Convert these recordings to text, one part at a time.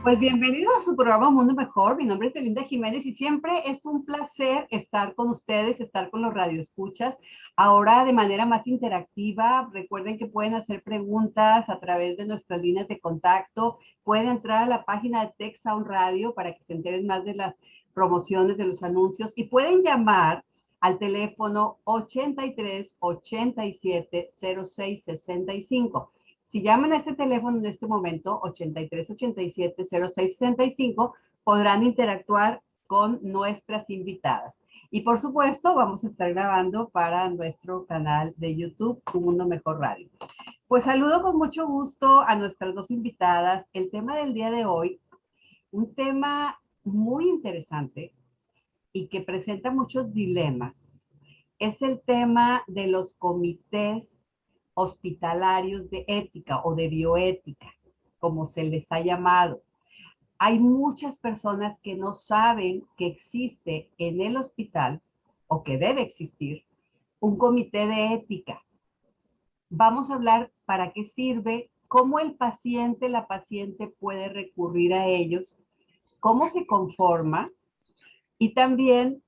Pues bienvenido a su programa Mundo Mejor. Mi nombre es Belinda Jiménez y siempre es un placer estar con ustedes, estar con los radioescuchas. Ahora de manera más interactiva, recuerden que pueden hacer preguntas a través de nuestras líneas de contacto. Pueden entrar a la página de Tech Sound Radio para que se enteren más de las promociones, de los anuncios y pueden llamar al teléfono 83 87 06 65. Si llaman a este teléfono en este momento, 8387-0665, podrán interactuar con nuestras invitadas. Y por supuesto, vamos a estar grabando para nuestro canal de YouTube, Tu Mundo Mejor Radio. Pues saludo con mucho gusto a nuestras dos invitadas. El tema del día de hoy, un tema muy interesante y que presenta muchos dilemas, es el tema de los comités hospitalarios de ética o de bioética, como se les ha llamado. Hay muchas personas que no saben que existe en el hospital o que debe existir un comité de ética. Vamos a hablar para qué sirve, cómo el paciente, la paciente puede recurrir a ellos, cómo se conforma y también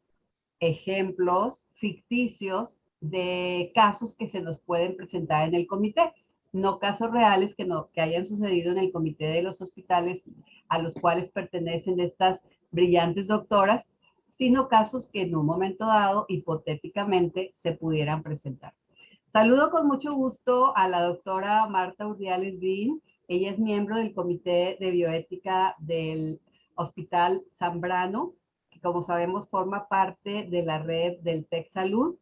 ejemplos ficticios de casos que se nos pueden presentar en el comité, no casos reales que hayan sucedido en el comité de los hospitales a los cuales pertenecen estas brillantes doctoras, sino casos que en un momento dado, hipotéticamente, se pudieran presentar. Saludo con mucho gusto a la doctora Marta Urdiales Green. Ella es miembro del Comité de Bioética del Hospital Zambrano, que como sabemos forma parte de la red del Tech Salud.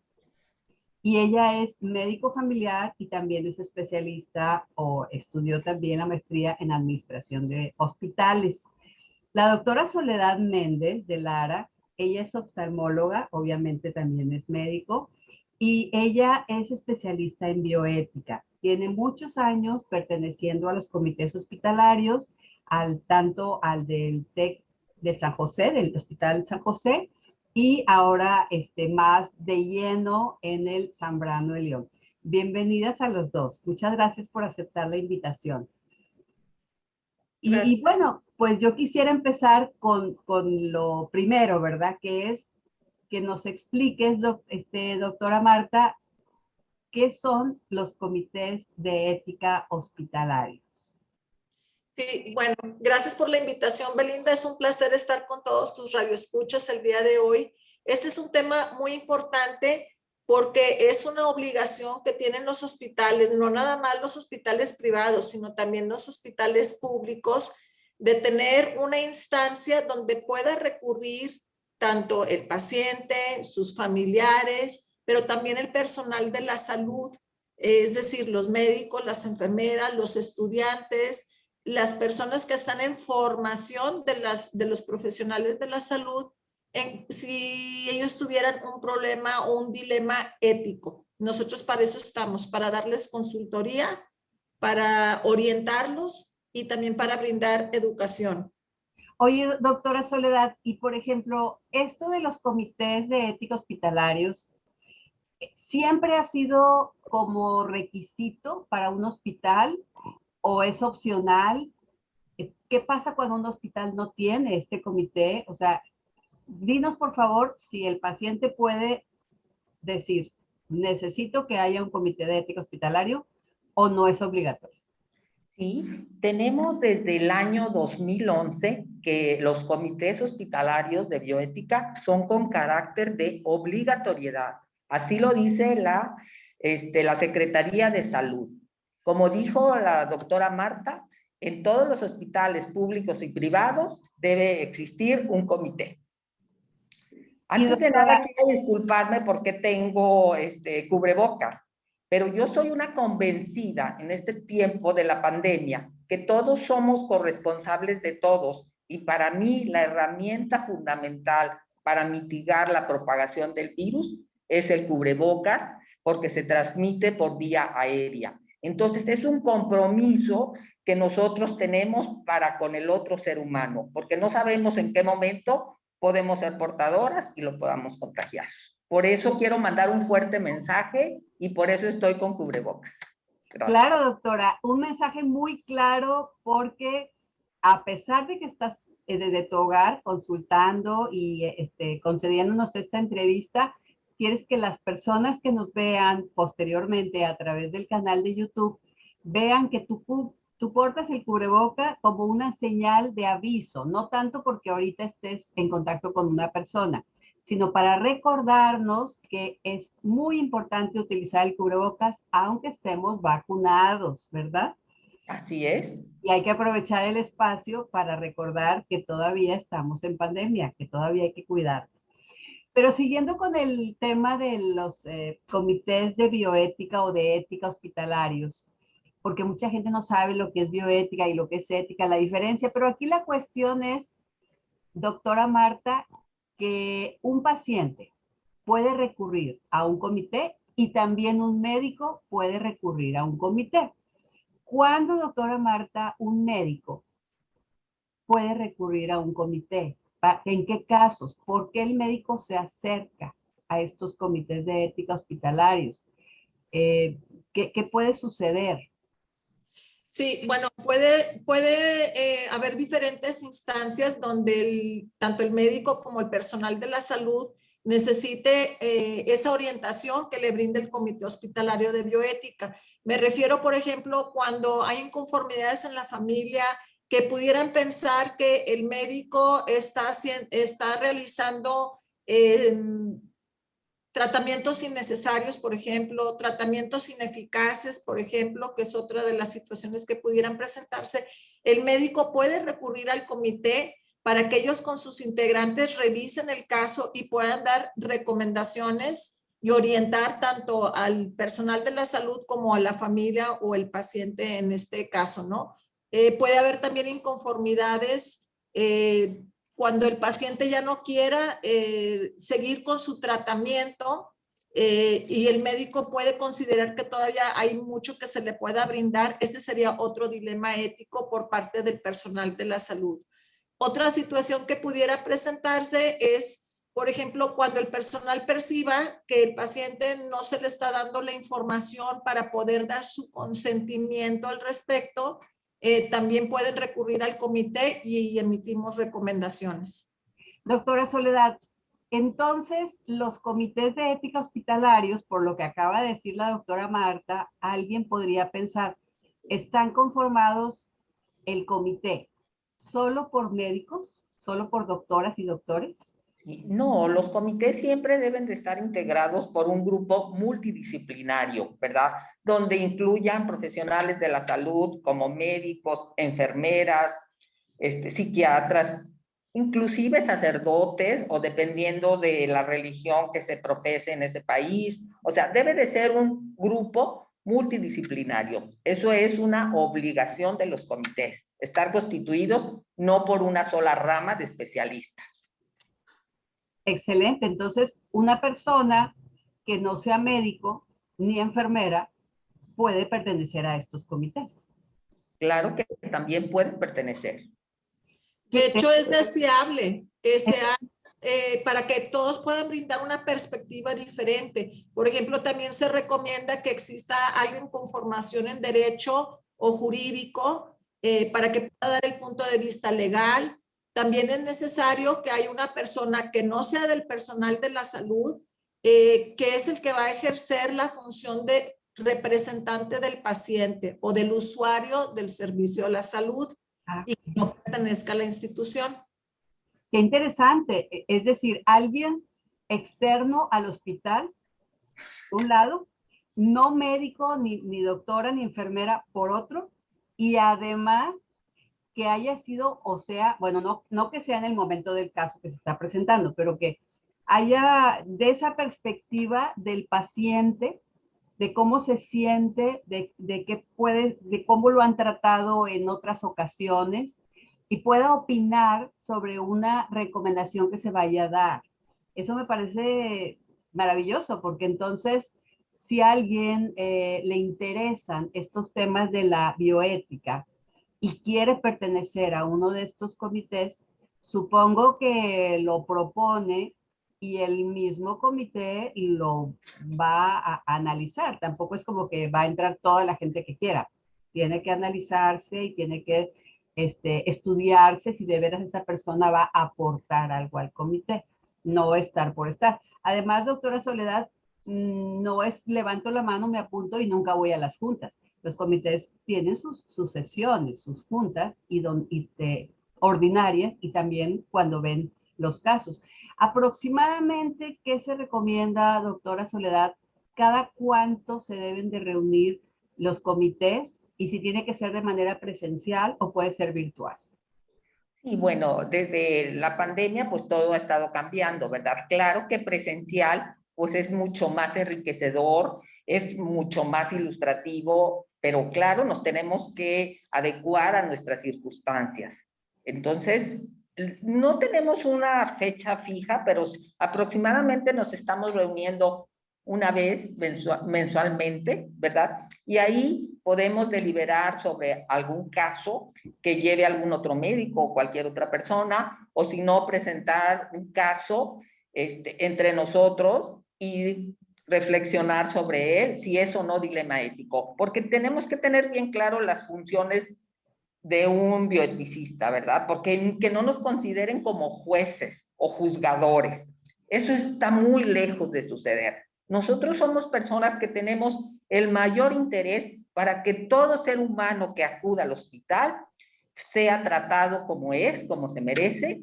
Y ella es médico familiar y también es especialista o estudió también la maestría en administración de hospitales. La doctora Soledad Méndez de Lara, ella es oftalmóloga, obviamente también es médico, y ella es especialista en bioética. Tiene muchos años perteneciendo a los comités hospitalarios, tanto al del TEC de San José, del Hospital San José, y ahora más de lleno en el Zambrano de León. Bienvenidas a los dos. Muchas gracias por aceptar la invitación. Gracias. Bueno, pues yo quisiera empezar con lo primero, ¿verdad? Que es que nos expliques, doctora Marta, qué son los comités de ética hospitalarios. Sí, bueno, gracias por la invitación, Belinda. Es un placer estar con todos tus radioescuchas el día de hoy. Este es un tema muy importante porque es una obligación que tienen los hospitales, no nada más los hospitales privados, sino también los hospitales públicos, de tener una instancia donde pueda recurrir tanto el paciente, sus familiares, pero también el personal de la salud, es decir, los médicos, las enfermeras, los estudiantes, las personas que están en formación de los profesionales de la salud, si ellos tuvieran un problema o un dilema ético. Nosotros para eso estamos, para darles consultoría, para orientarlos y también para brindar educación. Oye, doctora Soledad, y por ejemplo, esto de los comités de ética hospitalarios, ¿siempre ha sido como requisito para un hospital o es opcional? ¿Qué pasa cuando un hospital no tiene este comité? O sea, dinos por favor si el paciente puede decir, necesito que haya un comité de ética hospitalario o no es obligatorio. Sí, tenemos desde el año 2011 que los comités hospitalarios de bioética son con carácter de obligatoriedad. Así lo dice la Secretaría de Salud. Como dijo la doctora Marta, en todos los hospitales públicos y privados debe existir un comité. Antes de nada, quiero disculparme porque tengo cubrebocas, pero yo soy una convencida en este tiempo de la pandemia que todos somos corresponsables de todos y para mí la herramienta fundamental para mitigar la propagación del virus es el cubrebocas porque se transmite por vía aérea. Entonces es un compromiso que nosotros tenemos para con el otro ser humano, porque no sabemos en qué momento podemos ser portadoras y lo podamos contagiar. Por eso quiero mandar un fuerte mensaje y por eso estoy con cubrebocas. Gracias. Claro, doctora, un mensaje muy claro porque a pesar de que estás desde tu hogar consultando y concediéndonos esta entrevista, quieres que las personas que nos vean posteriormente a través del canal de YouTube vean que tú portas el cubreboca como una señal de aviso, no tanto porque ahorita estés en contacto con una persona, sino para recordarnos que es muy importante utilizar el cubrebocas aunque estemos vacunados, ¿verdad? Así es. Y hay que aprovechar el espacio para recordar que todavía estamos en pandemia, que todavía hay que cuidarnos. Pero siguiendo con el tema de los comités de bioética o de ética hospitalarios, porque mucha gente no sabe lo que es bioética y lo que es ética, la diferencia, pero aquí la cuestión es, doctora Marta, que un paciente puede recurrir a un comité y también un médico puede recurrir a un comité. ¿Cuándo, doctora Marta, un médico puede recurrir a un comité? ¿En qué casos? ¿Por qué el médico se acerca a estos comités de ética hospitalarios? ¿Qué puede suceder? Sí, bueno, puede haber diferentes instancias donde tanto el médico como el personal de la salud necesite esa orientación que le brinde el Comité Hospitalario de Bioética. Me refiero, por ejemplo, cuando hay inconformidades en la familia que pudieran pensar que el médico está realizando tratamientos innecesarios, por ejemplo, tratamientos ineficaces, por ejemplo, que es otra de las situaciones que pudieran presentarse. El médico puede recurrir al comité para que ellos con sus integrantes revisen el caso y puedan dar recomendaciones y orientar tanto al personal de la salud como a la familia o el paciente en este caso, ¿no? Puede haber también inconformidades cuando el paciente ya no quiera seguir con su tratamiento y el médico puede considerar que todavía hay mucho que se le pueda brindar, ese sería otro dilema ético por parte del personal de la salud. Otra situación que pudiera presentarse es, por ejemplo, cuando el personal perciba que el paciente no se le está dando la información para poder dar su consentimiento al respecto, también pueden recurrir al comité y emitimos recomendaciones. Doctora Soledad, entonces los comités de ética hospitalarios, por lo que acaba de decir la doctora Marta, alguien podría pensar, ¿están conformados el comité solo por médicos, solo por doctoras y doctores? No, los comités siempre deben de estar integrados por un grupo multidisciplinario, ¿verdad? Donde incluyan profesionales de la salud como médicos, enfermeras, psiquiatras, inclusive sacerdotes o dependiendo de la religión que se profese en ese país. O sea, debe de ser un grupo multidisciplinario. Eso es una obligación de los comités, estar constituidos no por una sola rama de especialistas. Excelente. Entonces, una persona que no sea médico ni enfermera puede pertenecer a estos comités. Claro que también pueden pertenecer. De hecho, es deseable que sea para que todos puedan brindar una perspectiva diferente. Por ejemplo, también se recomienda que exista alguien con formación en derecho o jurídico para que pueda dar el punto de vista legal. También es necesario que haya una persona que no sea del personal de la salud, que es el que va a ejercer la función de representante del paciente o del usuario del servicio de la salud y que no pertenezca a la institución. Qué interesante. Es decir, alguien externo al hospital, por un lado, no médico, ni doctora, ni enfermera, por otro, y además que haya sido, o sea, bueno, no que sea en el momento del caso que se está presentando, pero que haya de esa perspectiva del paciente, de cómo se siente, de cómo lo han tratado en otras ocasiones y pueda opinar sobre una recomendación que se vaya a dar. Eso me parece maravilloso porque entonces si a alguien le interesan estos temas de la bioética y quiere pertenecer a uno de estos comités, supongo que lo propone y el mismo comité lo va a analizar. Tampoco es como que va a entrar toda la gente que quiera. Tiene que analizarse y tiene que estudiarse si de veras esa persona va a aportar algo al comité, no estar por estar. Además, doctora Soledad, no es levanto la mano, me apunto y nunca voy a las juntas. Los comités tienen sus sesiones, sus juntas ordinarias y también cuando ven los casos. Aproximadamente, ¿qué se recomienda, doctora Soledad? ¿Cada cuánto se deben de reunir los comités y si tiene que ser de manera presencial o puede ser virtual? Y bueno, desde la pandemia, pues todo ha estado cambiando, ¿verdad? Claro que presencial, pues es mucho más enriquecedor, es mucho más ilustrativo, pero claro, nos tenemos que adecuar a nuestras circunstancias. Entonces, no tenemos una fecha fija, pero aproximadamente nos estamos reuniendo una vez mensualmente, ¿verdad? Y ahí podemos deliberar sobre algún caso que lleve a algún otro médico o cualquier otra persona, o si no, presentar un caso entre nosotros y reflexionar sobre él, si es o no dilema ético, porque tenemos que tener bien claro las funciones de un bioeticista, ¿verdad? Porque que no nos consideren como jueces o juzgadores. Eso está muy lejos de suceder. Nosotros somos personas que tenemos el mayor interés para que todo ser humano que acuda al hospital sea tratado como es, como se merece,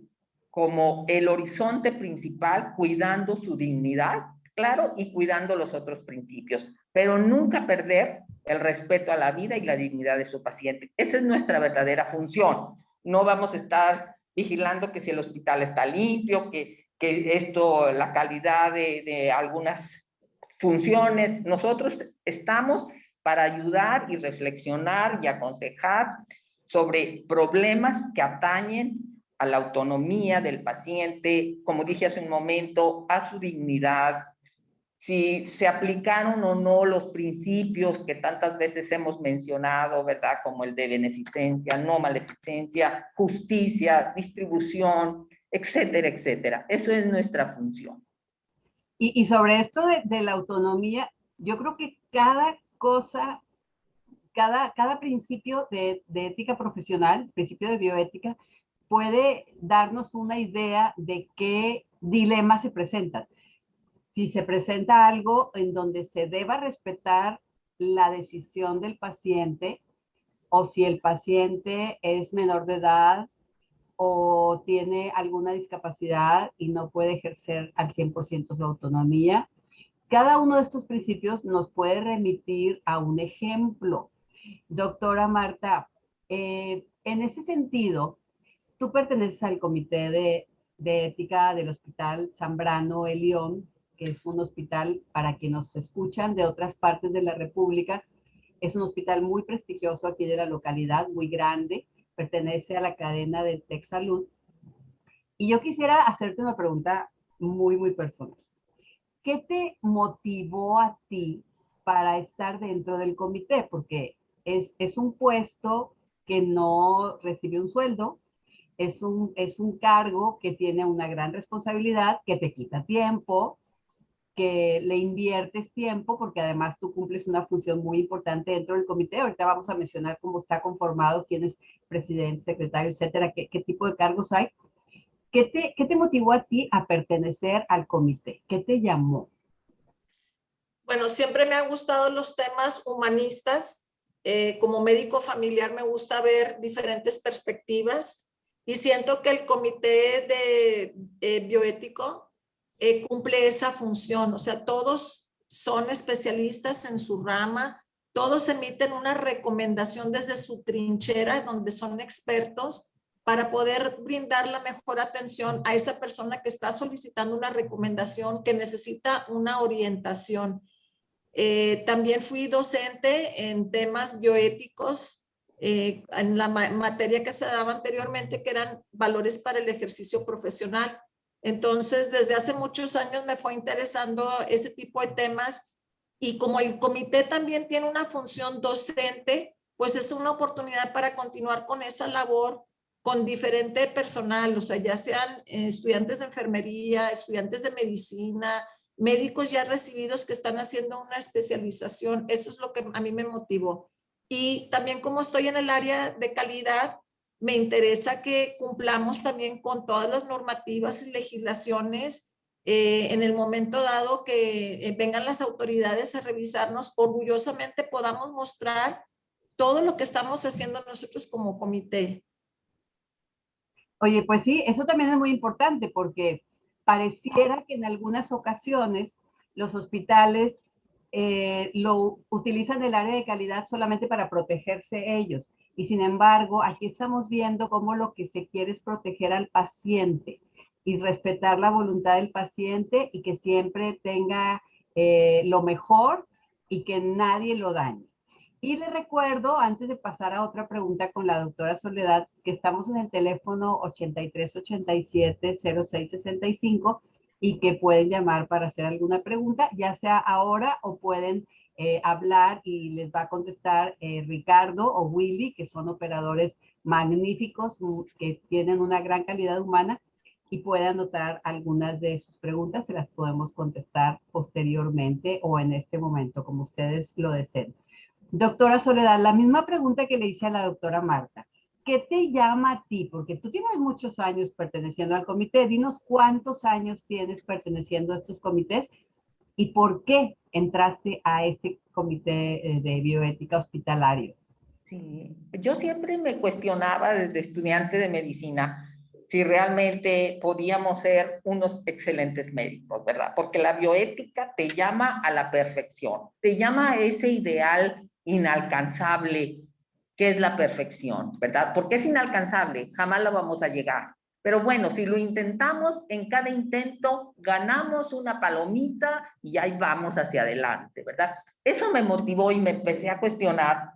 como el horizonte principal, cuidando su dignidad, claro, y cuidando los otros principios, pero nunca perder el respeto a la vida y la dignidad de su paciente. Esa es nuestra verdadera función. No vamos a estar vigilando que si el hospital está limpio, que esto, la calidad de algunas funciones. Nosotros estamos para ayudar y reflexionar y aconsejar sobre problemas que atañen a la autonomía del paciente, como dije hace un momento, a su dignidad, si se aplicaron o no los principios que tantas veces hemos mencionado, ¿verdad? Como el de beneficencia, no maleficencia, justicia, distribución, etcétera, etcétera. Eso es nuestra función. Y sobre esto de la autonomía, yo creo que cada cosa, cada principio de ética profesional, principio de bioética, puede darnos una idea de qué dilemas se presentan. Si se presenta algo en donde se deba respetar la decisión del paciente, o si el paciente es menor de edad o tiene alguna discapacidad y no puede ejercer al 100% su autonomía. Cada uno de estos principios nos puede remitir a un ejemplo. Doctora Marta, en ese sentido, tú perteneces al comité de ética del Hospital Zambrano Elión, que es un hospital, para quienes nos escuchan de otras partes de la República, es un hospital muy prestigioso aquí de la localidad, muy grande, pertenece a la cadena del TecSalud. Y yo quisiera hacerte una pregunta muy personal. ¿Qué te motivó a ti para estar dentro del comité? Porque es un puesto que no recibe un sueldo, es un cargo que tiene una gran responsabilidad, que te quita tiempo, que le inviertes tiempo, porque además tú cumples una función muy importante dentro del comité. Ahorita vamos a mencionar cómo está conformado, quién es presidente, secretario, etcétera, qué tipo de cargos hay. ¿Qué te motivó a ti a pertenecer al comité? ¿Qué te llamó? Bueno, siempre me han gustado los temas humanistas. Como médico familiar me gusta ver diferentes perspectivas y siento que el comité de bioético cumple esa función. O sea, todos son especialistas en su rama, todos emiten una recomendación desde su trinchera, donde son expertos para poder brindar la mejor atención a esa persona que está solicitando una recomendación, que necesita una orientación. También fui docente en temas bioéticos, en la materia que se daba anteriormente, que eran valores para el ejercicio profesional. Entonces, desde hace muchos años me fue interesando ese tipo de temas y como el comité también tiene una función docente, pues es una oportunidad para continuar con esa labor con diferente personal, o sea, ya sean estudiantes de enfermería, estudiantes de medicina, médicos ya recibidos que están haciendo una especialización. Eso es lo que a mí me motivó. Y también como estoy en el área de calidad, me interesa que cumplamos también con todas las normativas y legislaciones. En el momento dado que vengan las autoridades a revisarnos, orgullosamente podamos mostrar todo lo que estamos haciendo nosotros como comité. Oye, pues sí, eso también es muy importante porque pareciera que en algunas ocasiones los hospitales lo utilizan el área de calidad solamente para protegerse ellos. Y sin embargo, aquí estamos viendo cómo lo que se quiere es proteger al paciente y respetar la voluntad del paciente y que siempre tenga lo mejor y que nadie lo dañe. Y le recuerdo, antes de pasar a otra pregunta con la doctora Soledad, que estamos en el teléfono 8387-0665 y que pueden llamar para hacer alguna pregunta, ya sea ahora o pueden hablar y les va a contestar Ricardo o Willy, que son operadores magníficos, que tienen una gran calidad humana y puede anotar algunas de sus preguntas, se las podemos contestar posteriormente o en este momento, como ustedes lo deseen. Doctora Soledad, la misma pregunta que le hice a la doctora Marta. ¿Qué te llama a ti? Porque tú tienes muchos años perteneciendo al comité. Dinos cuántos años tienes perteneciendo a estos comités y por qué entraste a este comité de bioética hospitalario. Sí, yo siempre me cuestionaba desde estudiante de medicina si realmente podíamos ser unos excelentes médicos, ¿verdad? Porque la bioética te llama a la perfección, te llama a ese ideal inalcanzable que es la perfección, ¿verdad? Porque es inalcanzable, jamás la vamos a llegar. Pero bueno, si lo intentamos, en cada intento ganamos una palomita y ahí vamos hacia adelante, ¿verdad? Eso me motivó y me empecé a cuestionar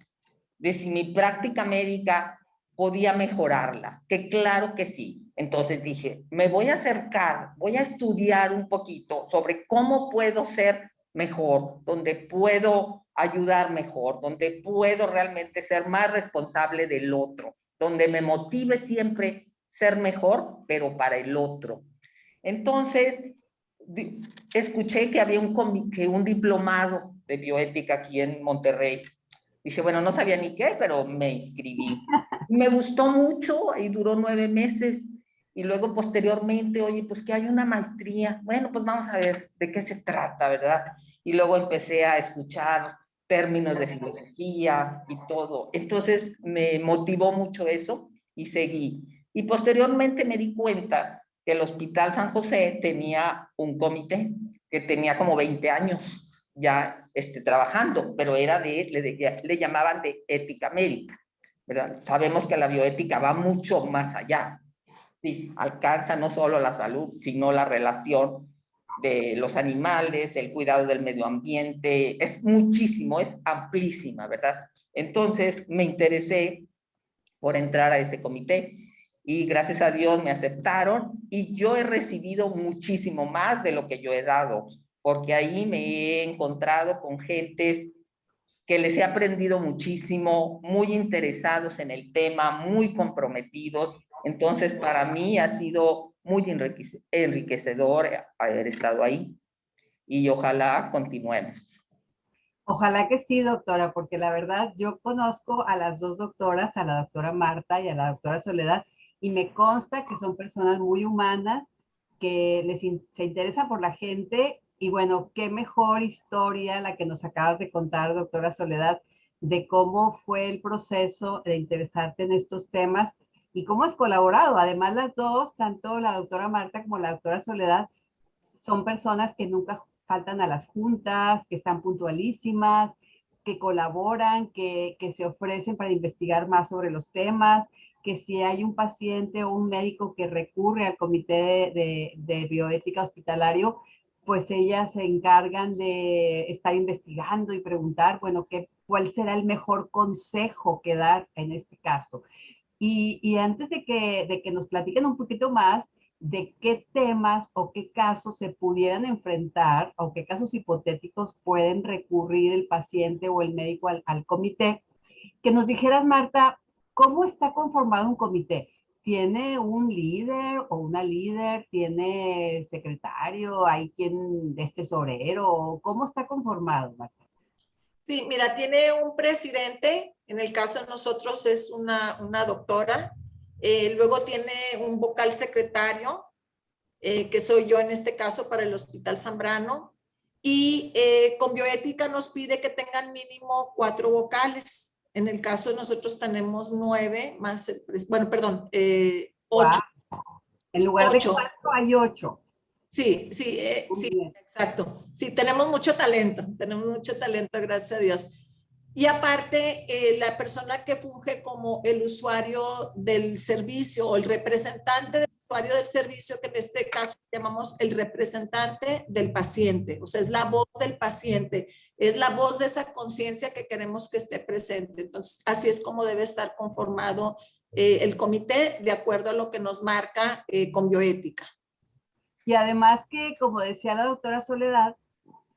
de si mi práctica médica podía mejorarla, que claro que sí. Entonces dije, me voy a acercar, voy a estudiar un poquito sobre cómo puedo ser mejor, donde puedo ayudar mejor, donde puedo realmente ser más responsable del otro, donde me motive siempre ser mejor, pero para el otro. Entonces, escuché que había un diplomado de bioética aquí en Monterrey. Dije, bueno, no sabía ni qué, pero me inscribí. Me gustó mucho y duró 9 meses. Y luego posteriormente, oye, pues que hay una maestría. Bueno, pues vamos a ver de qué se trata, ¿verdad? Y luego empecé a escuchar términos de filosofía y todo. Entonces me motivó mucho eso y seguí. Y posteriormente me di cuenta que el Hospital San José tenía un comité que tenía como 20 años ya trabajando, pero era le llamaban de ética médica, ¿verdad? Sabemos que la bioética va mucho más allá, sí, alcanza no solo la salud, sino la relación de los animales, el cuidado del medio ambiente, es muchísimo, es amplísima, ¿verdad? Entonces me interesé por entrar a ese comité y gracias a Dios me aceptaron y yo he recibido muchísimo más de lo que yo he dado, porque ahí me he encontrado con gentes que les he aprendido muchísimo, muy interesados en el tema, muy comprometidos. Entonces, para mí ha sido muy enriquecedor haber estado ahí y ojalá continuemos. Ojalá que sí, doctora, porque la verdad yo conozco a las dos doctoras, a la doctora Marta y a la doctora Soledad, y me consta que son personas muy humanas, que se interesan por la gente, y bueno, qué mejor historia la que nos acabas de contar, doctora Soledad, de cómo fue el proceso de interesarte en estos temas y cómo has colaborado. Además, las dos, tanto la doctora Marta como la doctora Soledad, son personas que nunca faltan a las juntas, que están puntualísimas, que colaboran, que se ofrecen para investigar más sobre los temas, que si hay un paciente o un médico que recurre al comité de bioética hospitalario, pues ellas se encargan de estar investigando y preguntar, bueno, cuál será el mejor consejo que dar en este caso. Y antes de que nos platiquen un poquito más de qué temas o qué casos se pudieran enfrentar o qué casos hipotéticos pueden recurrir el paciente o el médico al comité, que nos dijeras, Marta, ¿cómo está conformado un comité? ¿Tiene un líder o una líder? ¿Tiene secretario? ¿Hay quien es tesorero? ¿Cómo está conformado, Marta? Sí, mira, tiene un presidente, en el caso de nosotros es una doctora, Luego tiene un vocal secretario, que soy yo en este caso para el Hospital Zambrano. Y con bioética nos pide que tengan mínimo 4 vocales. En el caso de nosotros tenemos 9 más, bueno, perdón, 8. Wow. En lugar de 4 hay 8. Sí, sí, sí, Bien. exacto. Sí, tenemos mucho talento, gracias a Dios. Y aparte, la persona que funge como el usuario del servicio o el representante del usuario del servicio, que en este caso llamamos el representante del paciente, o sea, es la voz del paciente, es la voz de esa conciencia que queremos que esté presente. Entonces, así es como debe estar conformado el comité, de acuerdo a lo que nos marca con bioética. Y además que, como decía la doctora Soledad,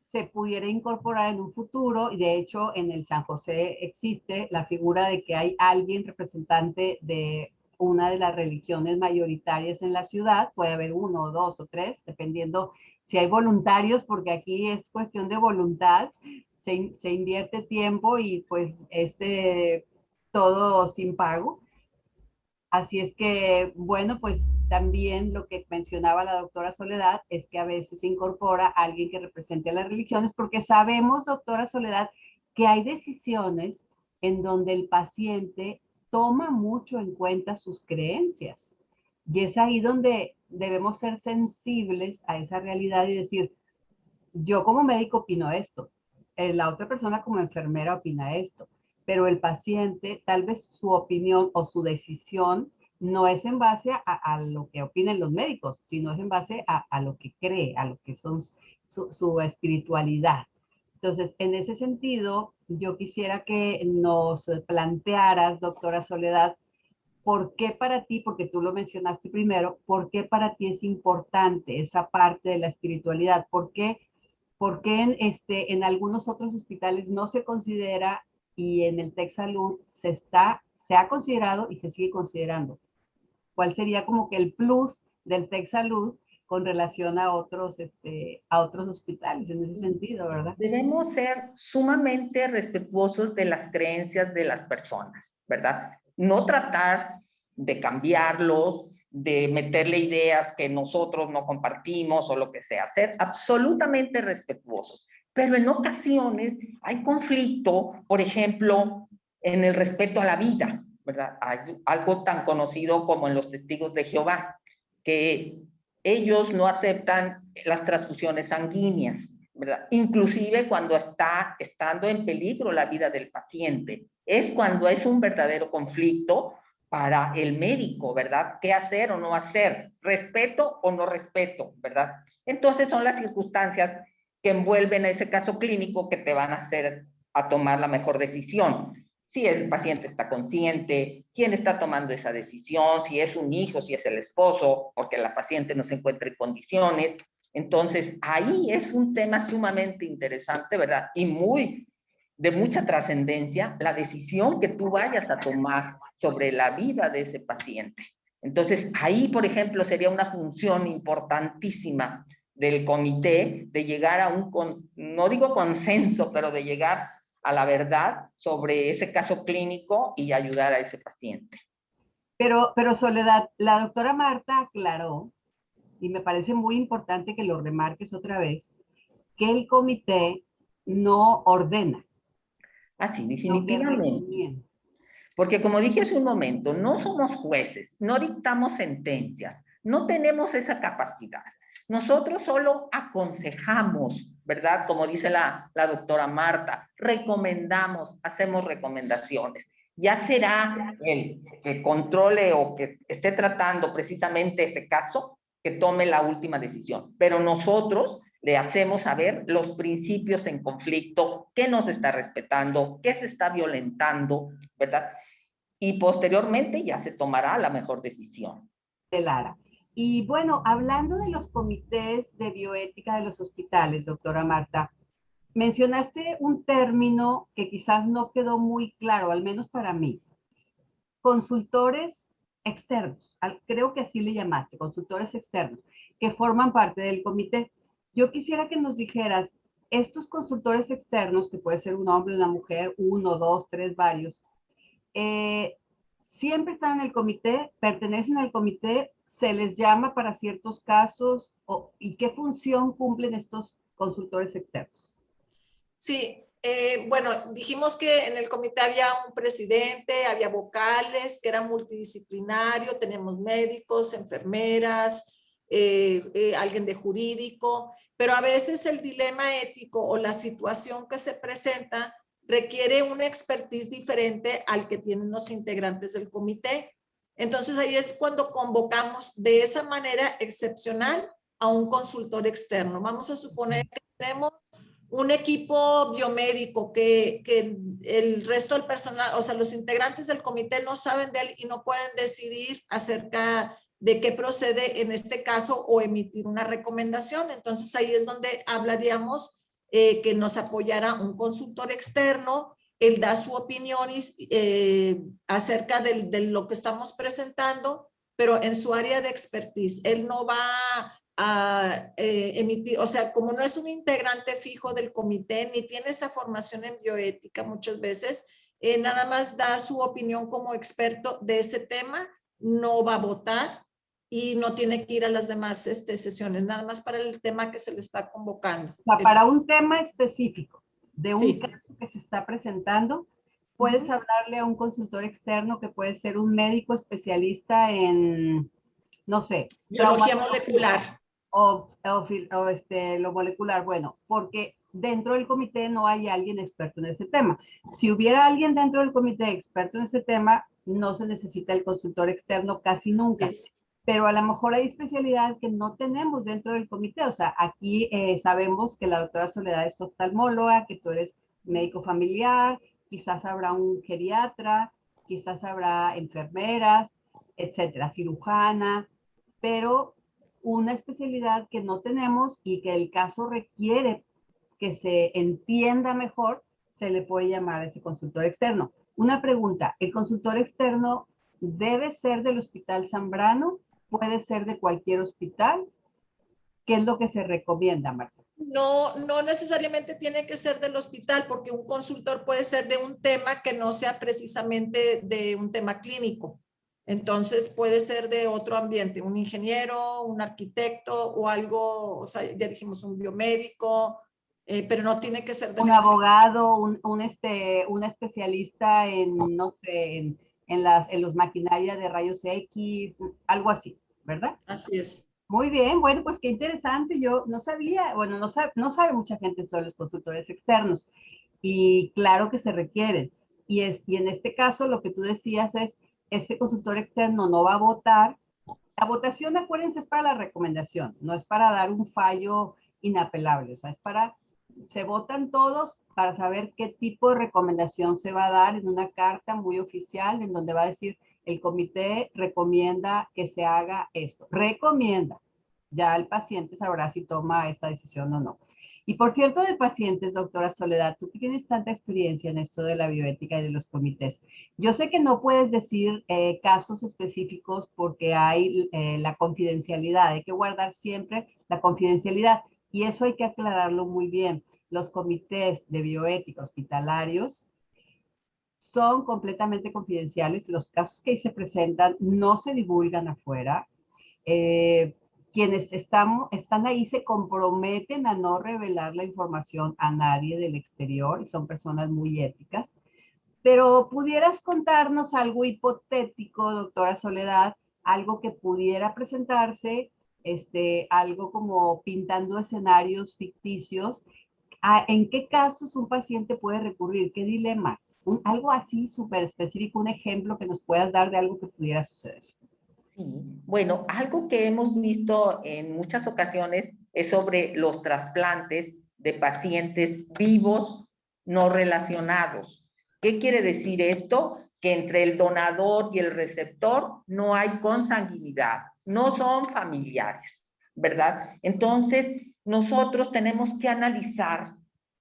se pudiera incorporar en un futuro, y de hecho en el San José existe la figura de que hay alguien representante de una de las religiones mayoritarias en la ciudad, puede haber 1 o 2 o 3, dependiendo si hay voluntarios, porque aquí es cuestión de voluntad, se invierte tiempo y pues todo sin pago. Así es que, bueno, pues también lo que mencionaba la doctora Soledad es que a veces se incorpora a alguien que represente a las religiones, porque sabemos, doctora Soledad, que hay decisiones en donde el paciente toma mucho en cuenta sus creencias. Y es ahí donde debemos ser sensibles a esa realidad y decir, yo como médico opino esto, la otra persona como enfermera opina esto, pero el paciente, tal vez su opinión o su decisión no es en base a lo que opinen los médicos, sino es en base a lo que cree, a lo que son su espiritualidad. Entonces, en ese sentido, yo quisiera que nos plantearas, doctora Soledad, ¿por qué para ti, porque tú lo mencionaste primero, por qué para ti es importante esa parte de la espiritualidad? ¿Por qué en algunos otros hospitales no se considera y en el Tec Salud se ha considerado y se sigue considerando? ¿Cuál sería como que el plus del Tec Salud con relación a otros hospitales en ese sentido, verdad? Debemos ser sumamente respetuosos de las creencias de las personas, ¿verdad? No tratar de cambiarlos, de meterle ideas que nosotros no compartimos o lo que sea, ser absolutamente respetuosos. Pero en ocasiones hay conflicto, por ejemplo, en el respeto a la vida, ¿verdad? Hay algo tan conocido como en los testigos de Jehová, que ellos no aceptan las transfusiones sanguíneas, ¿verdad? Inclusive cuando estando en peligro la vida del paciente. Es cuando es un verdadero conflicto para el médico, ¿verdad? ¿Qué hacer o no hacer? ¿Respeto o no respeto? ¿Verdad? Entonces son las circunstancias que envuelven a ese caso clínico que te van a hacer a tomar la mejor decisión. Si el paciente está consciente, quién está tomando esa decisión, si es un hijo, si es el esposo, porque la paciente no se encuentra en condiciones. Entonces, ahí es un tema sumamente interesante, ¿verdad? Y de mucha trascendencia, la decisión que tú vayas a tomar sobre la vida de ese paciente. Entonces, ahí, por ejemplo, sería una función importantísima del comité de llegar a no digo consenso, pero de llegar a la verdad sobre ese caso clínico y ayudar a ese paciente. Pero Soledad, la doctora Marta aclaró, y me parece muy importante que lo remarques otra vez, que el comité no ordena, Así, sino que definitivamente. recomienda. Porque como dije hace un momento, no somos jueces, no dictamos sentencias, no tenemos esa capacidad. Nosotros solo aconsejamos, ¿verdad? Como dice la doctora Marta, recomendamos, hacemos recomendaciones. Ya será el que controle o que esté tratando precisamente ese caso que tome la última decisión. Pero nosotros le hacemos saber los principios en conflicto, qué nos está respetando, qué se está violentando, ¿verdad? Y posteriormente ya se tomará la mejor decisión. Lara. Y bueno, hablando de los comités de bioética de los hospitales, doctora Marta, mencionaste un término que quizás no quedó muy claro, al menos para mí. Consultores externos, creo que así le llamaste, consultores externos, que forman parte del comité. Yo quisiera que nos dijeras, estos consultores externos, que puede ser un hombre, una mujer, 1, 2, 3, varios, siempre están en el comité, pertenecen al comité, se les llama para ciertos casos, ¿y qué función cumplen estos consultores externos? Sí, bueno, dijimos que en el comité había un presidente, había vocales, que era multidisciplinario, tenemos médicos, enfermeras, alguien de jurídico, pero a veces el dilema ético o la situación que se presenta requiere una expertise diferente al que tienen los integrantes del comité. Entonces ahí es cuando convocamos de esa manera excepcional a un consultor externo. Vamos a suponer que tenemos un equipo biomédico que el resto del personal, o sea, los integrantes del comité no saben de él y no pueden decidir acerca de qué procede en este caso o emitir una recomendación. Entonces ahí es donde hablaríamos que nos apoyara un consultor externo. Él da su opinión acerca de lo que estamos presentando, pero en su área de expertise. Él no va a emitir, o sea, como no es un integrante fijo del comité, ni tiene esa formación en bioética muchas veces, nada más da su opinión como experto de ese tema, no va a votar y no tiene que ir a las demás sesiones, nada más para el tema que se le está convocando. O sea, para un tema específico de un Sí. caso que se está presentando, puedes hablarle a un consultor externo que puede ser un médico especialista en, no sé, Biología molecular. O lo molecular. Bueno, porque dentro del comité no hay alguien experto en ese tema. Si hubiera alguien dentro del comité experto en ese tema, no se necesita el consultor externo casi nunca. Pero a lo mejor hay especialidades que no tenemos dentro del comité. O sea, aquí sabemos que la doctora Soledad es oftalmóloga, que tú eres médico familiar, quizás habrá un geriatra, quizás habrá enfermeras, etcétera, cirujana, pero una especialidad que no tenemos y que el caso requiere que se entienda mejor, se le puede llamar a ese consultor externo. Una pregunta, ¿el consultor externo debe ser del Hospital Zambrano? ¿Puede ser de cualquier hospital? ¿Qué es lo que se recomienda, Marta? No, no necesariamente tiene que ser del hospital, porque un consultor puede ser de un tema que no sea precisamente de un tema clínico. Entonces puede ser de otro ambiente, un ingeniero, un arquitecto o algo, o sea, ya dijimos un biomédico, pero no tiene que ser de un abogado, un especialista en, no sé, en los maquinarias de rayos X, algo así, ¿verdad? Así es. Muy bien, bueno, pues qué interesante. Yo no sabía, bueno, no sabe mucha gente sobre los consultores externos y claro que se requieren. Y en este caso lo que tú decías es, este consultor externo no va a votar. La votación, acuérdense, es para la recomendación, no es para dar un fallo inapelable, o sea, se votan todos para saber qué tipo de recomendación se va a dar en una carta muy oficial en donde va a decir, el comité recomienda que se haga esto. Recomienda. Ya el paciente sabrá si toma esta decisión o no. Y por cierto, de pacientes, doctora Soledad, tú que tienes tanta experiencia en esto de la bioética y de los comités, yo sé que no puedes decir casos específicos porque hay la confidencialidad, hay que guardar siempre la confidencialidad y eso hay que aclararlo muy bien. Los comités de bioética hospitalarios son completamente confidenciales, los casos que ahí se presentan no se divulgan afuera. Quienes están ahí se comprometen a no revelar la información a nadie del exterior y son personas muy éticas. Pero pudieras contarnos algo hipotético, doctora Soledad, algo que pudiera presentarse, algo como pintando escenarios ficticios. ¿En qué casos un paciente puede recurrir? ¿Qué dilemas? Algo así súper específico, un ejemplo que nos puedas dar de algo que pudiera suceder. Sí, bueno, algo que hemos visto en muchas ocasiones es sobre los trasplantes de pacientes vivos no relacionados. ¿Qué quiere decir esto? Que entre el donador y el receptor no hay consanguinidad, no son familiares, ¿verdad? Entonces, nosotros tenemos que analizar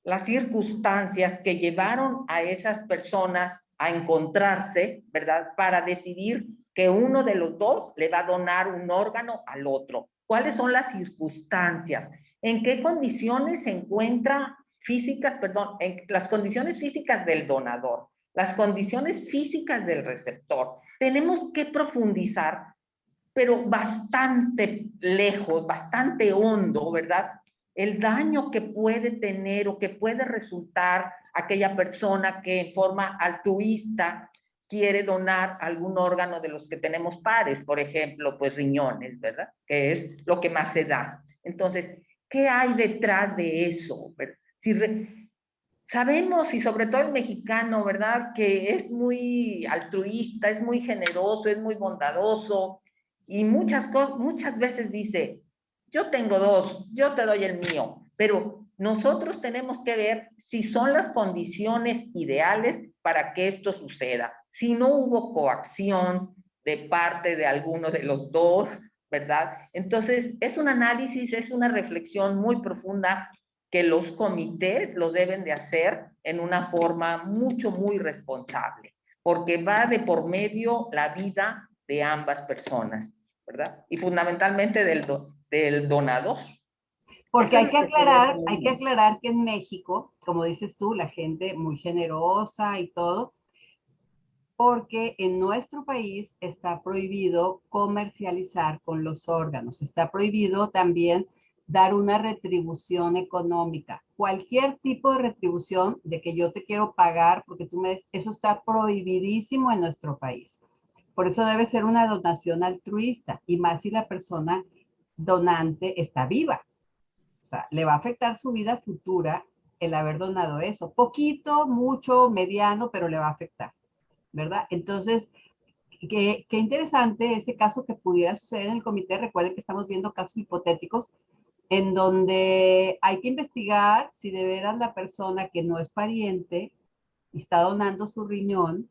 las circunstancias que llevaron a esas personas a encontrarse, ¿verdad? Para decidir que uno de los dos le va a donar un órgano al otro. ¿Cuáles son las circunstancias? ¿En qué condiciones se encuentra en las condiciones físicas del donador, las condiciones físicas del receptor, tenemos que profundizar, pero bastante lejos, bastante hondo, ¿verdad? El daño que puede tener o que puede resultar aquella persona que en forma altruista quiere donar algún órgano de los que tenemos pares, por ejemplo, pues riñones, ¿verdad? Que es lo que más se da. Entonces, ¿qué hay detrás de eso? Si sabemos, y sobre todo el mexicano, ¿verdad? Que es muy altruista, es muy generoso, es muy bondadoso, y muchas veces dice, yo tengo dos, yo te doy el mío, pero nosotros tenemos que ver si son las condiciones ideales para que esto suceda. Si no hubo coacción de parte de alguno de los dos, ¿verdad? Entonces, es un análisis, es una reflexión muy profunda que los comités lo deben de hacer en una forma muy responsable, porque va de por medio la vida de ambas personas, ¿verdad? Y fundamentalmente del donador. Porque Eso es lo que queremos. hay que aclarar que en México, como dices tú, la gente muy generosa y todo, porque en nuestro país está prohibido comercializar con los órganos, está prohibido también dar una retribución económica, cualquier tipo de retribución de que yo te quiero pagar porque tú me, eso está prohibidísimo en nuestro país. Por eso debe ser una donación altruista y más si la persona donante está viva. O sea, le va a afectar su vida futura el haber donado eso. Poquito, mucho, mediano, pero le va a afectar, ¿verdad? Entonces, qué interesante ese caso que pudiera suceder en el comité. Recuerden que estamos viendo casos hipotéticos en donde hay que investigar si de veras la persona que no es pariente y está donando su riñón,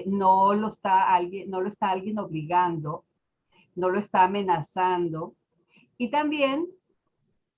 no lo está alguien obligando, no lo está amenazando. Y también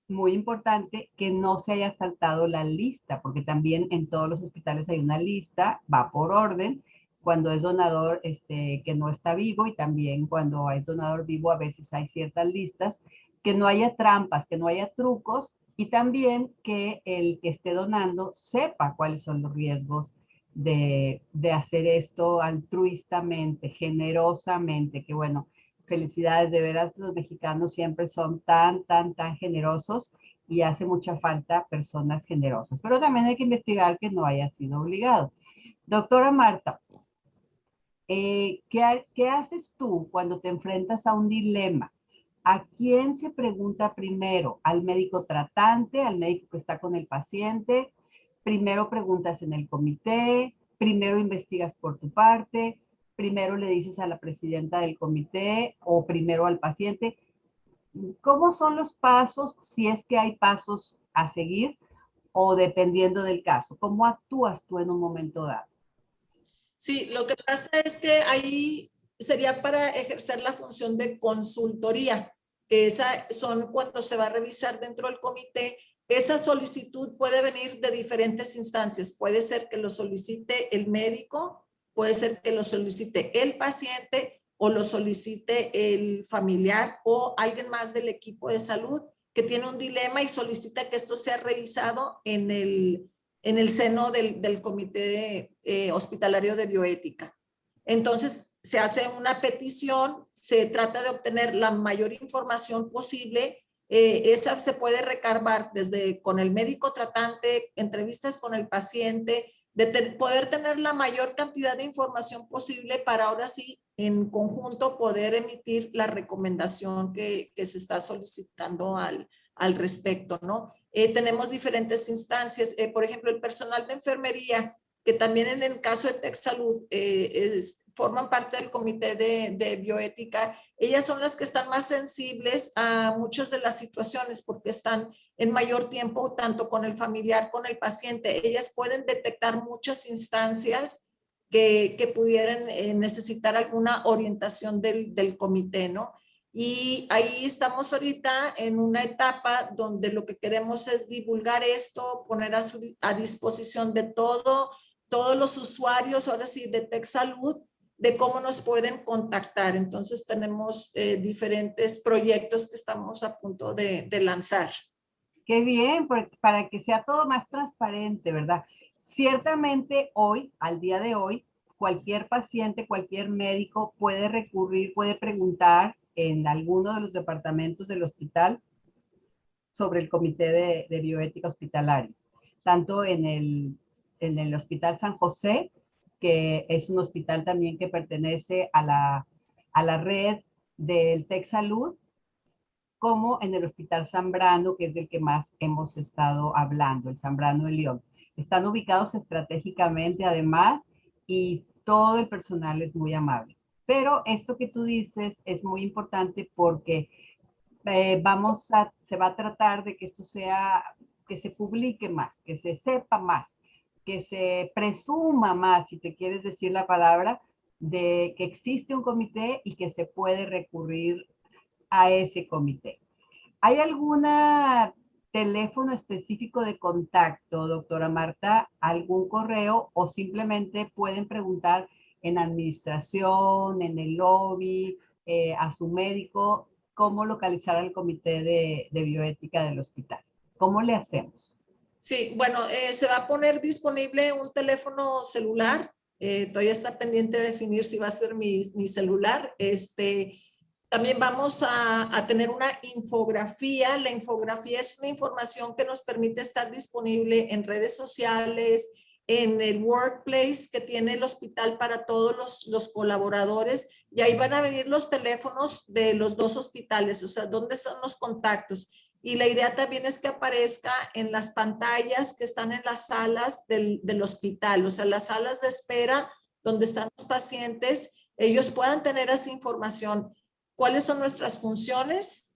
muy importante que no se haya saltado la lista, porque también en todos los hospitales hay una lista, va por orden, cuando es donador que no está vivo y también cuando es donador vivo a veces hay ciertas listas, que no haya trampas, que no haya trucos y también que el que esté donando sepa cuáles son los riesgos de hacer esto altruistamente, generosamente, que bueno, felicidades, de veras los mexicanos siempre son tan generosos y hace mucha falta personas generosas. Pero también hay que investigar que no haya sido obligado. Doctora Marta, ¿qué haces tú cuando te enfrentas a un dilema? ¿A quién se pregunta primero? ¿Al médico tratante, al médico que está con el paciente? Primero preguntas en el comité, primero investigas por tu parte, primero le dices a la presidenta del comité o primero al paciente. ¿Cómo son los pasos, si es que hay pasos a seguir o dependiendo del caso? ¿Cómo actúas tú en un momento dado? Sí, lo que pasa es que ahí sería para ejercer la función de consultoría, que esa son cuando se va a revisar dentro del comité. Esa solicitud puede venir de diferentes instancias. Puede ser que lo solicite el médico, puede ser que lo solicite el paciente o lo solicite el familiar o alguien más del equipo de salud que tiene un dilema y solicita que esto sea revisado en el seno del Comité Hospitalario de Bioética. Entonces, se hace una petición, se trata de obtener la mayor información posible. Esa se puede recabar desde con el médico tratante, entrevistas con el paciente, de poder tener la mayor cantidad de información posible para ahora sí, en conjunto, poder emitir la recomendación que se está solicitando al respecto, ¿no? Tenemos diferentes instancias, por ejemplo, el personal de enfermería, que también en el caso de TechSalud forman parte del comité de bioética. Ellas son las que están más sensibles a muchas de las situaciones porque están en mayor tiempo tanto con el familiar, con el paciente. Ellas pueden detectar muchas instancias que pudieran necesitar alguna orientación del comité, ¿no? Y ahí estamos ahorita en una etapa donde lo que queremos es divulgar esto, poner a disposición de todos los usuarios, ahora sí, de TechSalud, de cómo nos pueden contactar. Entonces tenemos diferentes proyectos que estamos a punto de lanzar. Qué bien, para que sea todo más transparente, ¿verdad? Ciertamente hoy, al día de hoy, cualquier paciente, cualquier médico puede recurrir, puede preguntar en alguno de los departamentos del hospital sobre el Comité de Bioética Hospitalaria, tanto en el Hospital San José, que es un hospital también que pertenece a la red del TecSalud, como en el Hospital Zambrano, que es del que más hemos estado hablando, el Zambrano de León. Están ubicados estratégicamente además y todo el personal es muy amable. Pero esto que tú dices es muy importante porque se va a tratar de que esto sea, que se publique más, que se sepa más, que se presuma más, si te quieres decir la palabra, de que existe un comité y que se puede recurrir a ese comité. ¿Hay algún teléfono específico de contacto, doctora Marta? ¿Algún correo o simplemente pueden preguntar en administración, en el lobby, a su médico, cómo localizar al comité de bioética del hospital? ¿Cómo le hacemos? Sí, bueno, se va a poner disponible un teléfono celular. Todavía está pendiente de definir si va a ser mi celular. También vamos a tener una infografía. La infografía es una información que nos permite estar disponible en redes sociales, en el workplace que tiene el hospital para todos los colaboradores. Y ahí van a venir los teléfonos de los dos hospitales, o sea, dónde están los contactos. Y la idea también es que aparezca en las pantallas que están en las salas del hospital, o sea, las salas de espera donde están los pacientes, ellos puedan tener esa información. ¿Cuáles son nuestras funciones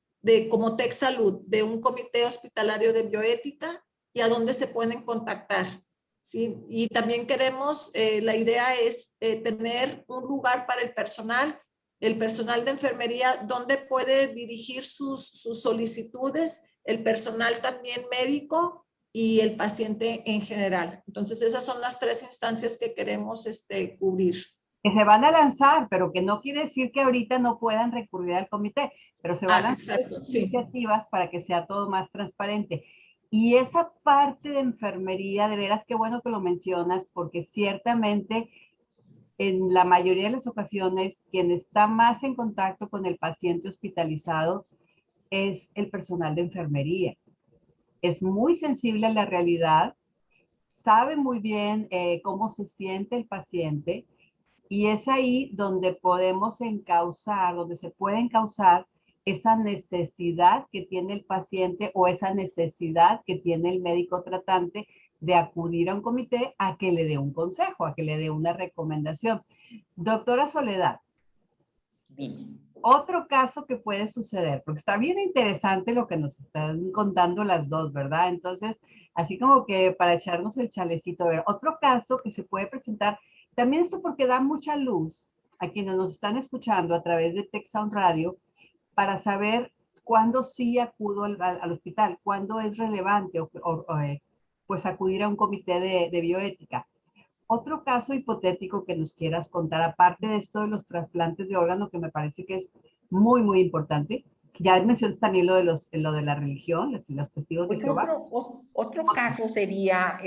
como TecSalud, de un comité hospitalario de bioética y a dónde se pueden contactar? ¿Sí? Y también queremos, la idea es tener un lugar para el personal de enfermería, donde puede dirigir sus solicitudes, el personal también médico y el paciente en general. Entonces, esas son las tres instancias que queremos cubrir. Que se van a lanzar, pero que no quiere decir que ahorita no puedan recurrir al comité, pero se van a lanzar exacto, sí. iniciativas para que sea todo más transparente. Y esa parte de enfermería, de veras qué bueno que lo mencionas, porque ciertamente en la mayoría de las ocasiones quien está más en contacto con el paciente hospitalizado es el personal de enfermería. Es muy sensible a la realidad, sabe muy bien cómo se siente el paciente y es ahí donde podemos encauzar, donde se puede encauzar esa necesidad que tiene el paciente o esa necesidad que tiene el médico tratante de acudir a un comité a que le dé un consejo, a que le dé una recomendación. Doctora Soledad, otro caso que puede suceder, porque está bien interesante lo que nos están contando las dos, ¿verdad? Entonces, así como que para echarnos el chalecito, a ver, otro caso que se puede presentar, también esto porque da mucha luz a quienes nos están escuchando a través de TechSound Radio para saber cuándo sí acudo al hospital, cuándo es relevante pues acudir a un comité de bioética. Otro caso hipotético que nos quieras contar, aparte de esto de los trasplantes de órgano, que me parece que es muy, muy importante. Ya mencionaste también lo de la religión, los testigos de Pues Jehová. otro caso sería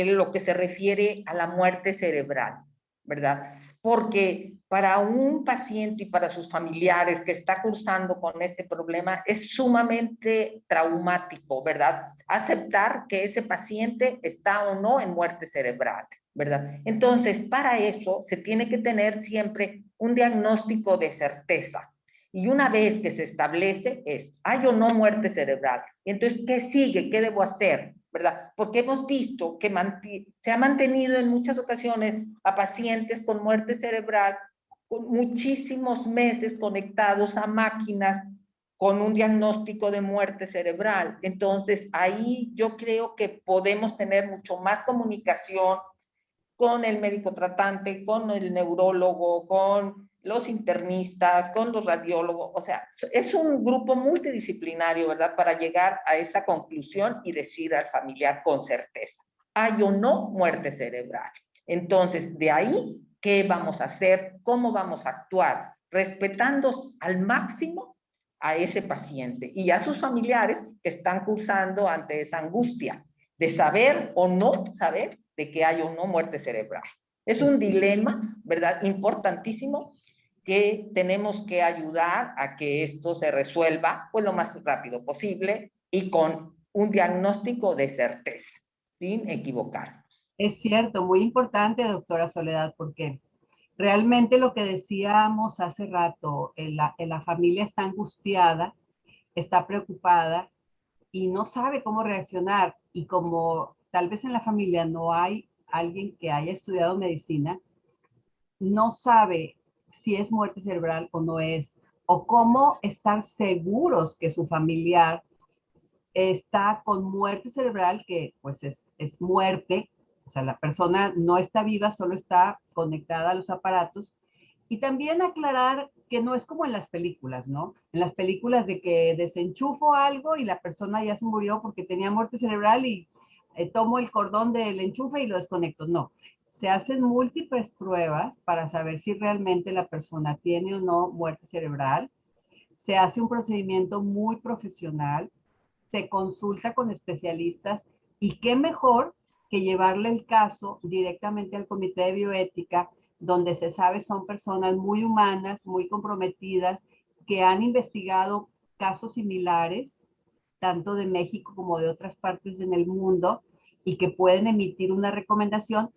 lo que se refiere a la muerte cerebral, ¿verdad? Porque para un paciente y para sus familiares que está cursando con este problema es sumamente traumático, ¿verdad? Aceptar que ese paciente está o no en muerte cerebral, ¿verdad? Entonces, para eso se tiene que tener siempre un diagnóstico de certeza. Y una vez que se establece ¿hay o no muerte cerebral? Y entonces, ¿qué sigue? ¿Qué debo hacer? ¿Verdad? Porque hemos visto que se ha mantenido en muchas ocasiones a pacientes con muerte cerebral con muchísimos meses conectados a máquinas con un diagnóstico de muerte cerebral. Entonces, ahí yo creo que podemos tener mucho más comunicación con el médico tratante, con el neurólogo, con los internistas, con los radiólogos, o sea, es un grupo multidisciplinario, ¿verdad? Para llegar a esa conclusión y decir al familiar con certeza, ¿hay o no muerte cerebral? Entonces, de ahí, ¿qué vamos a hacer? ¿Cómo vamos a actuar? Respetando al máximo a ese paciente y a sus familiares que están cursando ante esa angustia de saber o no saber de que hay o no muerte cerebral. Es un dilema, ¿verdad? Importantísimo, que tenemos que ayudar a que esto se resuelva pues lo más rápido posible y con un diagnóstico de certeza, sin equivocarnos. Es cierto, muy importante, doctora Soledad, porque realmente lo que decíamos hace rato, la familia está angustiada, está preocupada y no sabe cómo reaccionar. Y como tal vez en la familia no hay alguien que haya estudiado medicina, no sabe si es muerte cerebral o no es, o cómo estar seguros que su familiar está con muerte cerebral, que pues es muerte, o sea, la persona no está viva, solo está conectada a los aparatos. Y también aclarar que no es como en las películas, ¿no? En las películas de que desenchufo algo y la persona ya se murió porque tenía muerte cerebral y tomo el cordón del enchufe y lo desconecto. No, se hacen múltiples pruebas para saber si realmente la persona tiene o no muerte cerebral. Se hace un procedimiento muy profesional, se consulta con especialistas y qué mejor que llevarle el caso directamente al Comité de Bioética, donde se sabe son personas muy humanas, muy comprometidas, que han investigado casos similares, tanto de México como de otras partes en el mundo, y que pueden emitir una recomendación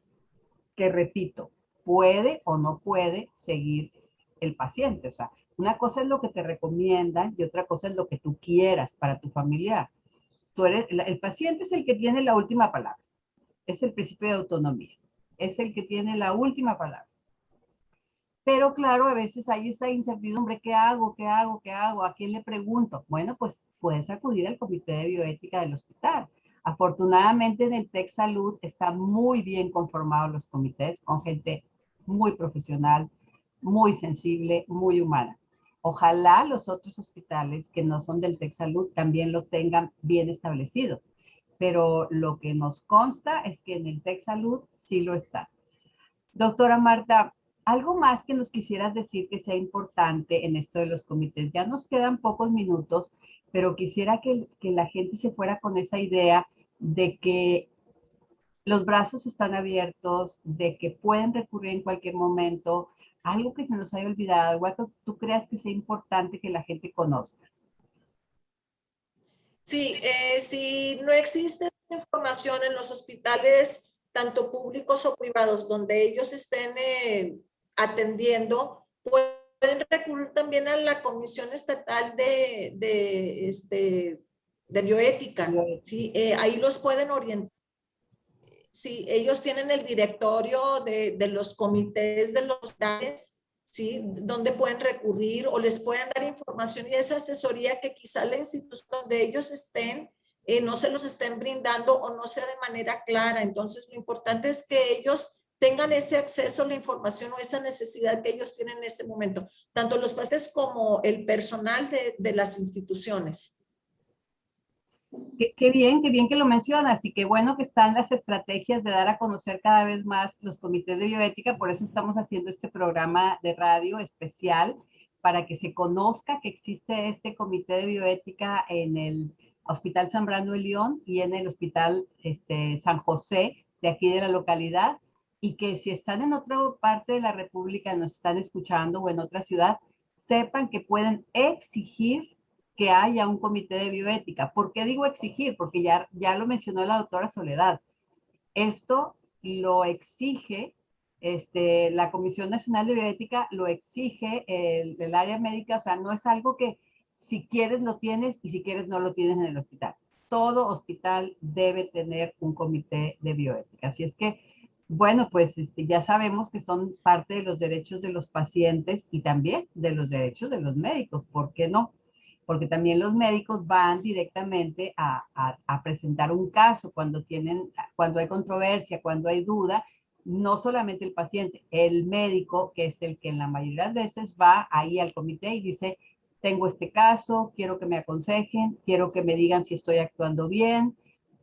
que, repito, puede o no puede seguir el paciente. O sea, una cosa es lo que te recomiendan y otra cosa es lo que tú quieras para tu familiar. El paciente es el que tiene la última palabra. Es el principio de autonomía. Es el que tiene la última palabra. Pero claro, a veces hay esa incertidumbre, ¿qué hago? ¿Qué hago? ¿Qué hago? ¿A quién le pregunto? Bueno, pues puedes acudir al Comité de Bioética del hospital. Afortunadamente en el TEC Salud están muy bien conformados los comités, con gente muy profesional, muy sensible, muy humana. Ojalá los otros hospitales que no son del TEC Salud también lo tengan bien establecido, pero lo que nos consta es que en el TEC Salud sí lo está. Doctora Marta, ¿algo más que nos quisieras decir que sea importante en esto de los comités? Ya nos quedan pocos minutos, pero quisiera que la gente se fuera con esa idea de que los brazos están abiertos, de que pueden recurrir en cualquier momento, algo que se nos haya olvidado, igual que tú creas que sea importante que la gente conozca. Sí, si no existe información en los hospitales, tanto públicos o privados, donde ellos estén atendiendo, pueden recurrir también a la Comisión Estatal de Bioética. ¿Sí? Ahí los pueden orientar. Sí, ellos tienen el directorio de los comités de los hospitales, ¿sí? Donde pueden recurrir o les pueden dar información y esa asesoría que quizá la institución donde ellos estén no se los estén brindando o no sea de manera clara. Entonces, lo importante es que ellos tengan ese acceso a la información o esa necesidad que ellos tienen en ese momento, tanto los pacientes como el personal de las instituciones. Qué bien que lo mencionas y qué bueno que están las estrategias de dar a conocer cada vez más los comités de bioética. Por eso estamos haciendo este programa de radio especial para que se conozca que existe este comité de bioética en el Hospital Zambrano de León y en el Hospital San José de aquí de la localidad, y que si están en otra parte de la República, nos están escuchando o en otra ciudad, sepan que pueden exigir que haya un comité de bioética. ¿Por qué digo exigir? Porque ya lo mencionó la doctora Soledad. Esto lo exige la Comisión Nacional de Bioética, lo exige el área médica, o sea, no es algo que si quieres lo tienes y si quieres no lo tienes en el hospital. Todo hospital debe tener un comité de bioética. Así es que, bueno, pues ya sabemos que son parte de los derechos de los pacientes y también de los derechos de los médicos. ¿Por qué no? Porque también los médicos van directamente a presentar un caso cuando hay controversia, cuando hay duda, no solamente el paciente, el médico, que es el que en la mayoría de las veces va ahí al comité y dice, tengo este caso, quiero que me aconsejen, quiero que me digan si estoy actuando bien,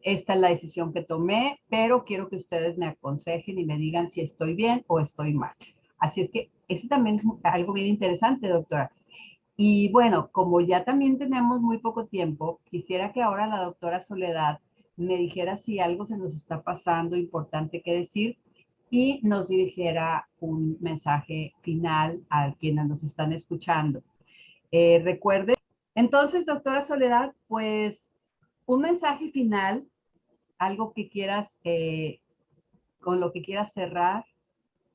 esta es la decisión que tomé, pero quiero que ustedes me aconsejen y me digan si estoy bien o estoy mal. Así es que ese también es algo bien interesante, doctora. Y bueno, como ya también tenemos muy poco tiempo, quisiera que ahora la doctora Soledad me dijera si algo se nos está pasando importante que decir, y nos dirigiera un mensaje final a quienes nos están escuchando. Recuerde, entonces, doctora Soledad, pues un mensaje final, algo que quieras, con lo que quieras cerrar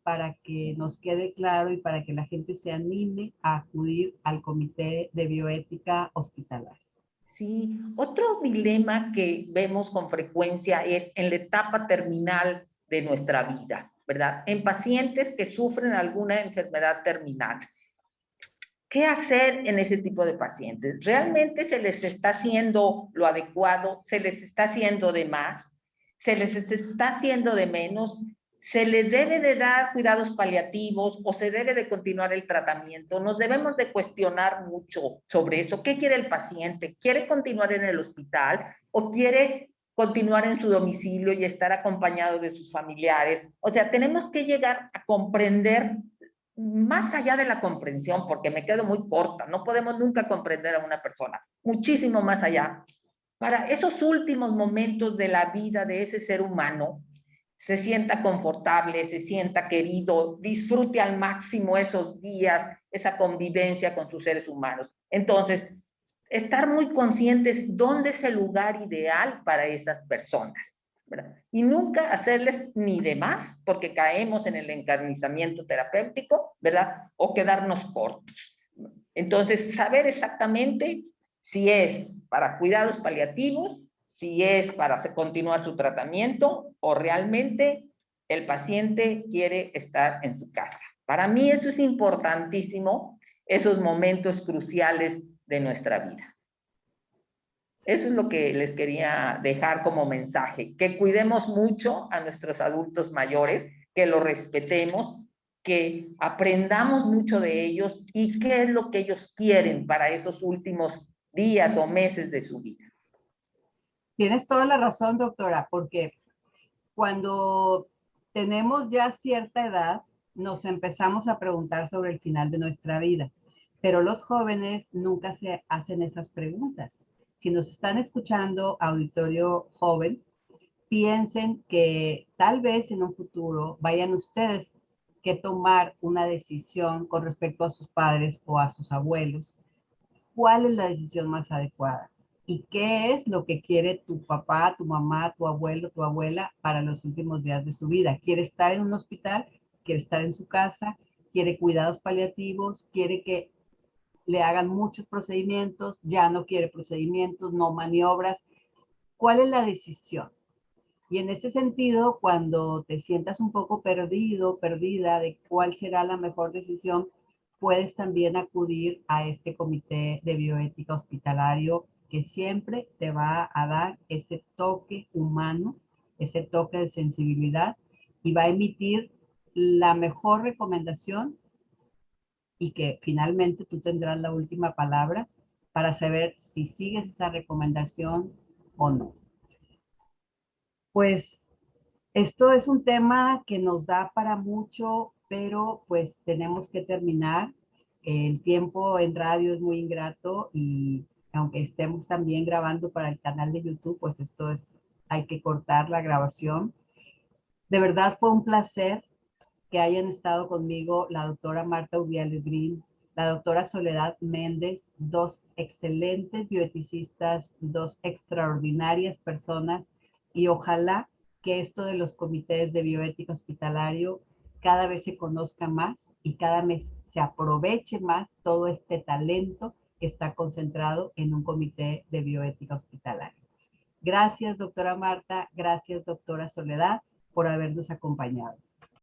para que nos quede claro y para que la gente se anime a acudir al Comité de Bioética Hospitalaria. Sí, otro dilema que vemos con frecuencia es en la etapa terminal de nuestra vida, ¿verdad? En pacientes que sufren alguna enfermedad terminal. ¿Qué hacer en ese tipo de pacientes? ¿Realmente se les está haciendo lo adecuado? ¿Se les está haciendo de más? ¿Se les está haciendo de menos? ¿Se les debe de dar cuidados paliativos o se debe de continuar el tratamiento? Nos debemos de cuestionar mucho sobre eso. ¿Qué quiere el paciente? ¿Quiere continuar en el hospital o quiere continuar en su domicilio y estar acompañado de sus familiares? O sea, tenemos que llegar a comprender más allá de la comprensión, porque me quedo muy corta, no podemos nunca comprender a una persona, muchísimo más allá. Para esos últimos momentos de la vida de ese ser humano, se sienta confortable, se sienta querido, disfrute al máximo esos días, esa convivencia con sus seres humanos. Entonces, estar muy conscientes dónde es el lugar ideal para esas personas, ¿verdad? Y nunca hacerles ni de más, porque caemos en el encarnizamiento terapéutico, ¿verdad? O quedarnos cortos. Entonces, saber exactamente si es para cuidados paliativos, si es para continuar su tratamiento o realmente el paciente quiere estar en su casa. Para mí eso es importantísimo, esos momentos cruciales de nuestra vida. Eso es lo que les quería dejar como mensaje, que cuidemos mucho a nuestros adultos mayores, que los respetemos, que aprendamos mucho de ellos y qué es lo que ellos quieren para esos últimos días o meses de su vida. Tienes toda la razón, doctora, porque cuando tenemos ya cierta edad, nos empezamos a preguntar sobre el final de nuestra vida, pero los jóvenes nunca se hacen esas preguntas. Si nos están escuchando, auditorio joven, piensen que tal vez en un futuro vayan ustedes que tomar una decisión con respecto a sus padres o a sus abuelos. ¿Cuál es la decisión más adecuada? ¿Y qué es lo que quiere tu papá, tu mamá, tu abuelo, tu abuela para los últimos días de su vida? ¿Quiere estar en un hospital? ¿Quiere estar en su casa? ¿Quiere cuidados paliativos? ¿Quiere que le hagan muchos procedimientos? ¿Ya no quiere procedimientos, no maniobras? ¿Cuál es la decisión? Y en ese sentido, cuando te sientas un poco perdido, perdida de cuál será la mejor decisión, puedes también acudir a este comité de bioética hospitalario que siempre te va a dar ese toque humano, ese toque de sensibilidad y va a emitir la mejor recomendación y que finalmente tú tendrás la última palabra para saber si sigues esa recomendación o no. Pues esto es un tema que nos da para mucho, pero pues tenemos que terminar. El tiempo en radio es muy ingrato y aunque estemos también grabando para el canal de YouTube, pues esto es, hay que cortar la grabación. De verdad fue un placer que hayan estado conmigo la doctora Marta Urdiales Green, la doctora Soledad Méndez, dos excelentes bioeticistas, dos extraordinarias personas y ojalá que esto de los comités de bioética hospitalario cada vez se conozca más y cada vez se aproveche más todo este talento que está concentrado en un comité de bioética hospitalario. Gracias, doctora Marta. Gracias, doctora Soledad, por habernos acompañado.